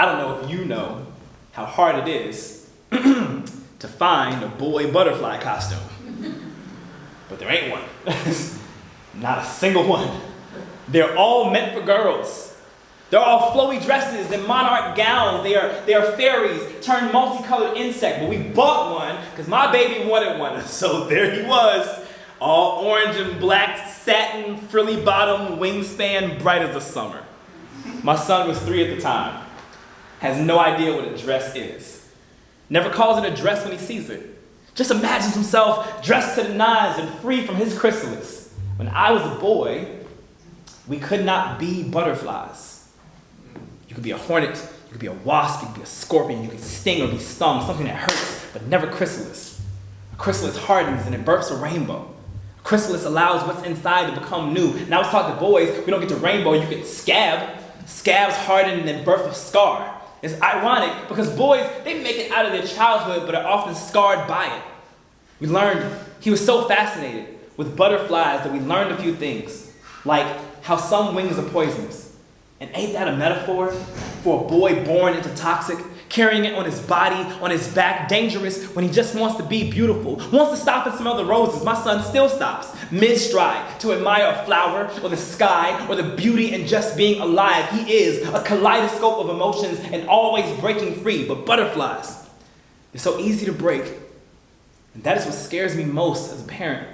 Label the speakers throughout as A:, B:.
A: I don't know if you know how hard it is to find a boy butterfly costume. But there ain't one. Not a single one. They're all meant for girls. They're all flowy dresses and monarch gowns. They are fairies turned multicolored insect. But we bought one because my baby wanted one. So there he was, all orange and black, satin, frilly bottom, wingspan, bright as the summer. My son was 3 at the time. Has no idea what a dress is. Never calls it a dress when he sees it. Just imagines himself dressed to the nines and free from his chrysalis. When I was a boy, we could not be butterflies. You could be a hornet, you could be a wasp, you could be a scorpion, you could sting or be stung, something that hurts, but never chrysalis. A chrysalis hardens and it births a rainbow. A chrysalis allows what's inside to become new. And I was taught to boys, we don't get to rainbow, you get scab. Scabs harden and then birth a scar. It's ironic because boys, they make it out of their childhood but are often scarred by it. We learned, he was so fascinated with butterflies that we learned a few things, like how some wings are poisonous. And ain't that a metaphor for a boy born into toxic, carrying it on his body, on his back, dangerous when he just wants to be beautiful, wants to stop and smell the roses. My son still stops mid-stride to admire a flower or the sky or the beauty in just being alive. He is a kaleidoscope of emotions and always breaking free. But butterflies, they're so easy to break. And that is what scares me most as a parent.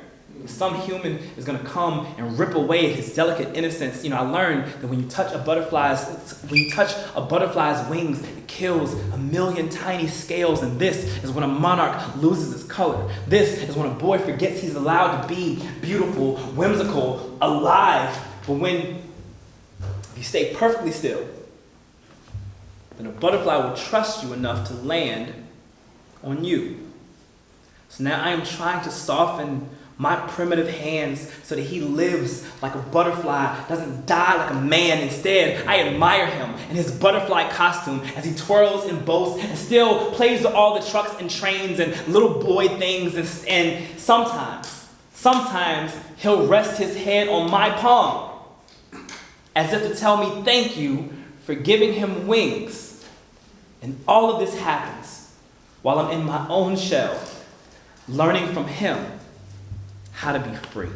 A: Some human is going to come and rip away his delicate innocence. I learned that when you touch a butterfly's wings, it kills a million tiny scales. And this is when a monarch loses its color. This is when a boy forgets he's allowed to be beautiful, whimsical, alive. But when you stay perfectly still, then a butterfly will trust you enough to land on you. So now I am trying to soften my primitive hands so that he lives like a butterfly, doesn't die like a man. Instead, I admire him in his butterfly costume as he twirls and boasts and still plays with all the trucks and trains and little boy things. And sometimes he'll rest his head on my palm as if to tell me thank you for giving him wings. And all of this happens while I'm in my own shell, learning from him how to be free.